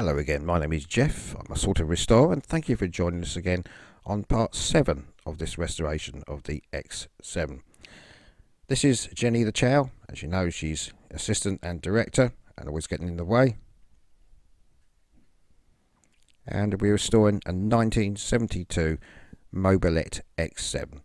Hello again, my name is Jeff, I'm a sort of restorer, and thank you for joining us again on part 7 of this restoration of the X7. This is Jenny the Chow. As you know, she's assistant and director and always getting in the way. And we're restoring a 1972 Mobylette X7.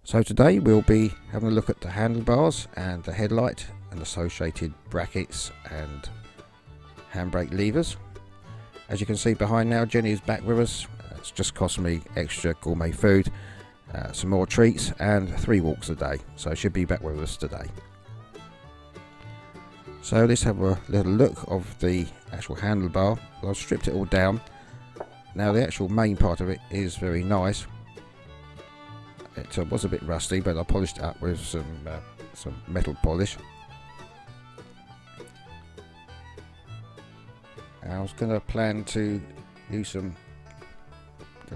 So today we'll be having a look at the handlebars and the headlight and associated brackets and handbrake levers. As you can see behind now, Jenny is back with us. It's just cost me extra gourmet food, some more treats and 3 walks a day. So she'll be back with us today. So let's have a little look of the actual handlebar. Well, I've stripped it all down. Now the actual main part of it is very nice. It was a bit rusty, but I polished it up with some metal polish. And I was going to plan to use some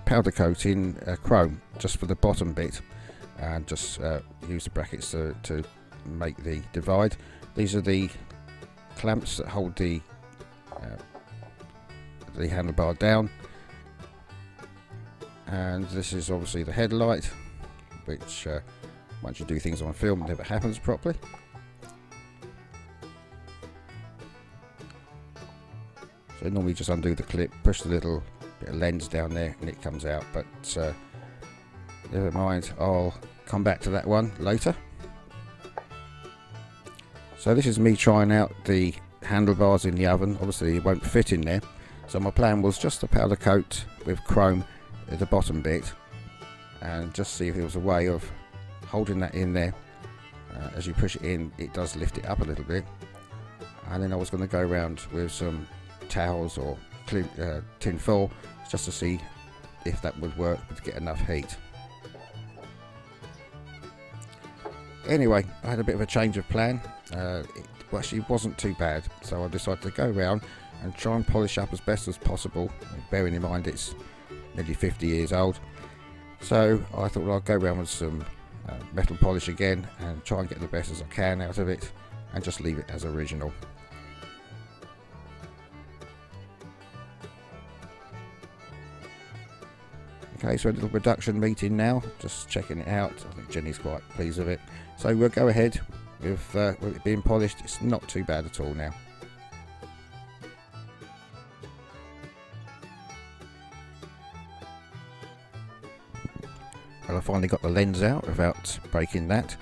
powder coat in chrome just for the bottom bit, and just use the brackets to make the divide. These are the clamps that hold the handlebar down, and this is obviously the headlight, which once you do things on film never happens properly. So normally just undo the clip, push the little bit of lens down there and it comes out, but never mind, I'll come back to that one later. So this is me trying out the handlebars in the oven. Obviously it won't fit in there, so my plan was just to powder coat with chrome at the bottom bit and just see if there was a way of holding that in there. As you push it in, it does lift it up a little bit, and then I was going to go around with some towels or tin foil just to see if that would work to get enough heat. Anyway, I had a bit of a change of plan. It actually wasn't too bad, so I decided to go around and try and polish up as best as possible, bearing in mind it's nearly 50 years old. So I thought, well, I'll go around with some metal polish again and try and get the best as I can out of it and just leave it as original. Okay, so a little production meeting now, just checking it out. I think Jenny's quite pleased with it. So we'll go ahead with it being polished. It's not too bad at all now. Well, I finally got the lens out without breaking that.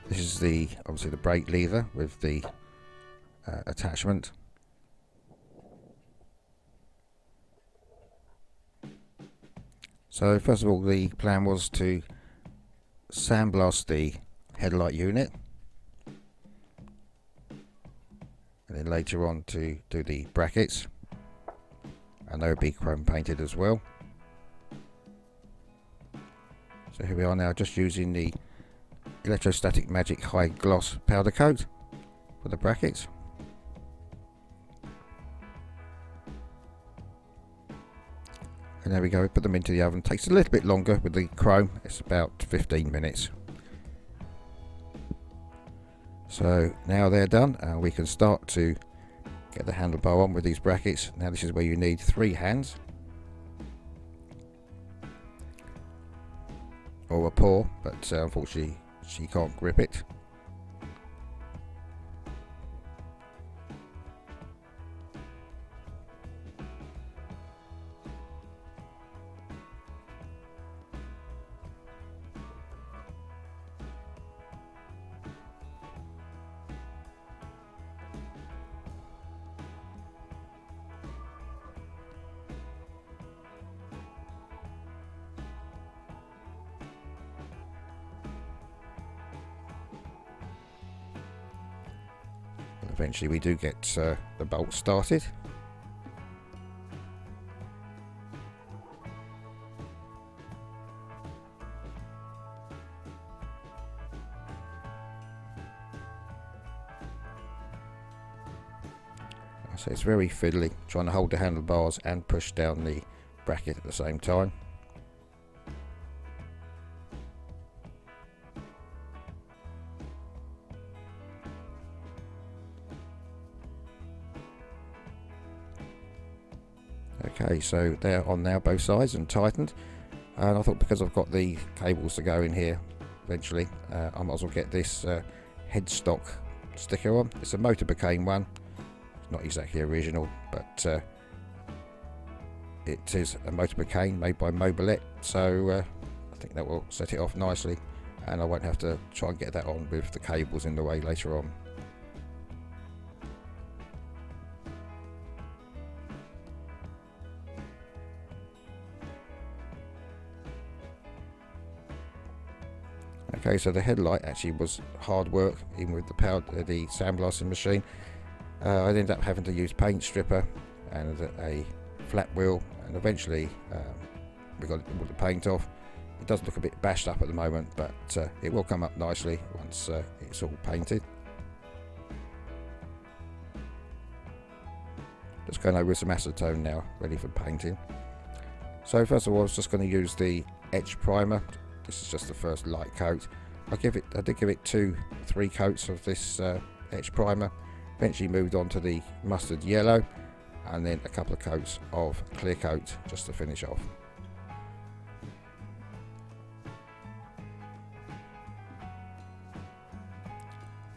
This is obviously the brake lever with the attachment. So first of all, the plan was to sandblast the headlight unit, and then later on to do the brackets, and they would be chrome painted as well. So here we are now, just using the Electrostatic Magic High Gloss powder coat for the brackets. And there we go, put them into the oven. Takes a little bit longer with the chrome, it's about 15 minutes. So now they're done, and we can start to get the handlebar on with these brackets. Now this is where you need 3 hands, or a paw, but unfortunately she can't grip it. Eventually we do get the bolt started. So it's very fiddly, trying to hold the handlebars and push down the bracket at the same time. Okay, so they're on now both sides and tightened, and I thought because I've got the cables to go in here eventually, I might as well get this headstock sticker on. It's a Mobylette one. It's not exactly original, but it is a Mobylette made by Mobylette, so I think that will set it off nicely, and I won't have to try and get that on with the cables in the way later on. Okay, so the headlight actually was hard work, even with the sandblasting machine. I ended up having to use paint stripper and a flat wheel, and eventually we got all the paint off. It does look a bit bashed up at the moment, but it will come up nicely once it's all painted. Just going over with some acetone now, ready for painting. So first of all, I was just going to use the etch primer. This is just the first light coat. I did give it 2-3 coats of this etch primer. Eventually moved on to the mustard yellow, and then a couple of coats of clear coat just to finish off.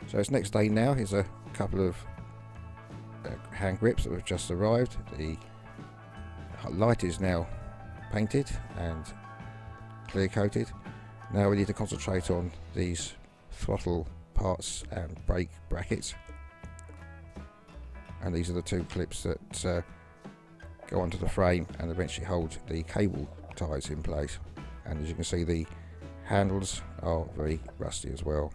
So it's next day now. Here's a couple of hand grips that have just arrived. The light is now painted and clear coated. Now we need to concentrate on these throttle parts and brake brackets, and these are the two clips that go onto the frame and eventually hold the cable ties in place. And as you can see, the handles are very rusty as well.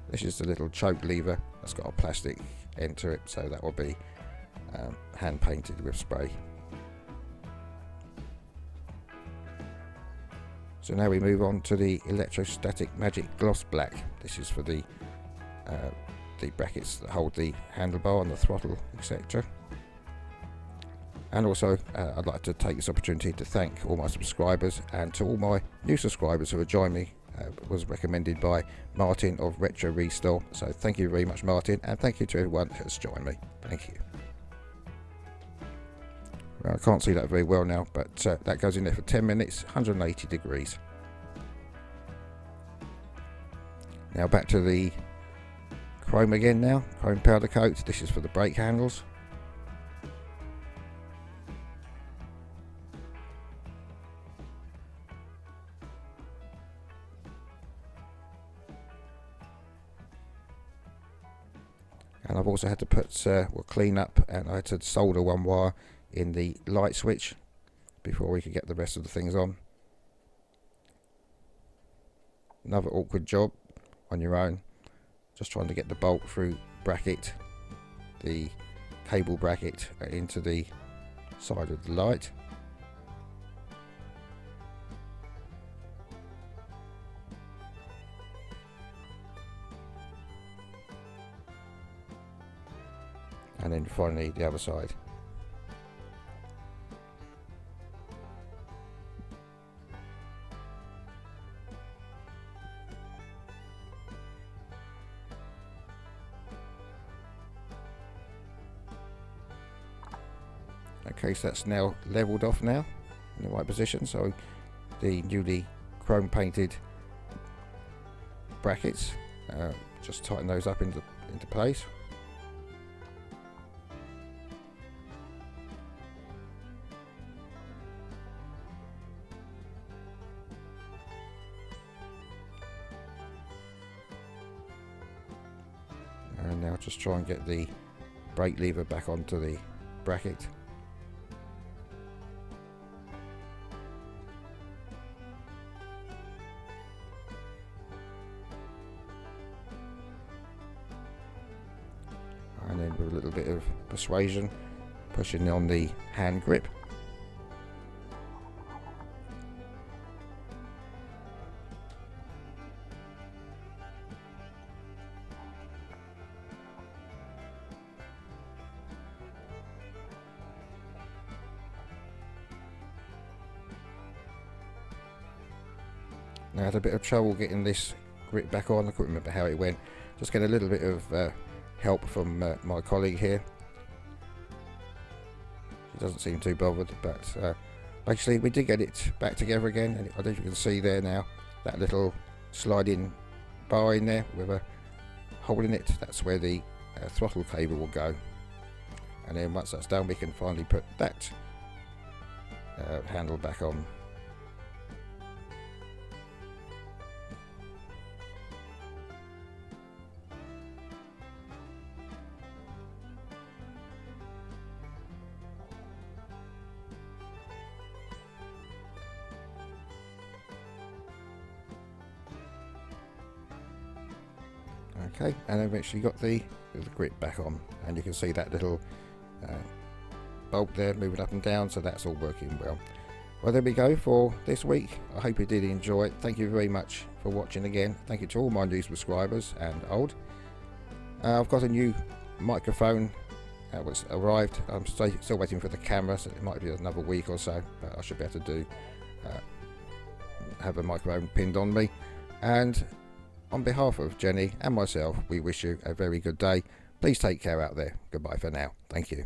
This is the little choke lever that's got a plastic end to it, so that will be hand painted with spray. So now we move on to the electrostatic magic gloss black. This is for the brackets that hold the handlebar and the throttle, etc. And also I'd like to take this opportunity to thank all my subscribers, and to all my new subscribers who have joined me. Was recommended by Martin of Retro Restore, so thank you very much, Martin, and thank you to everyone who has joined me. Thank you. Well, I can't see that very well now, but that goes in there for 10 minutes, 180 degrees. Now back to the chrome again now, chrome powder coat. This is for the brake handles. And I've also had to put, clean up, and I had to solder one wire in the light switch before we could get the rest of the things on. Another awkward job on your own, just trying to get the bolt through bracket, the cable bracket into the side of the light. And then finally the other side. Okay, so that's now leveled off now in the right position. So the newly chrome painted brackets, just tighten those up into place. And now just try and get the brake lever back onto the bracket. And then with a little bit of persuasion, pushing on the hand grip. Now I had a bit of trouble getting this grip back on. I couldn't remember how it went. Just get a little bit of help from my colleague here. He doesn't seem too bothered, but basically we did get it back together again, and I don't know if you can see there now, that little sliding bar in there with a hole in it. That's where the throttle cable will go, and then once that's done we can finally put that handle back on. Okay, and I've actually got the grip back on, and you can see that little bolt there moving up and down, so that's all working well. Well, there we go for this week. I hope you did enjoy it. Thank you very much for watching again. Thank you to all my new subscribers and old. I've got a new microphone which arrived. I'm still waiting for the camera, so it might be another week or so, but I should be able to do have a microphone pinned on me. And on behalf of Jenny and myself, we wish you a very good day. Please take care out there. Goodbye for now. Thank you.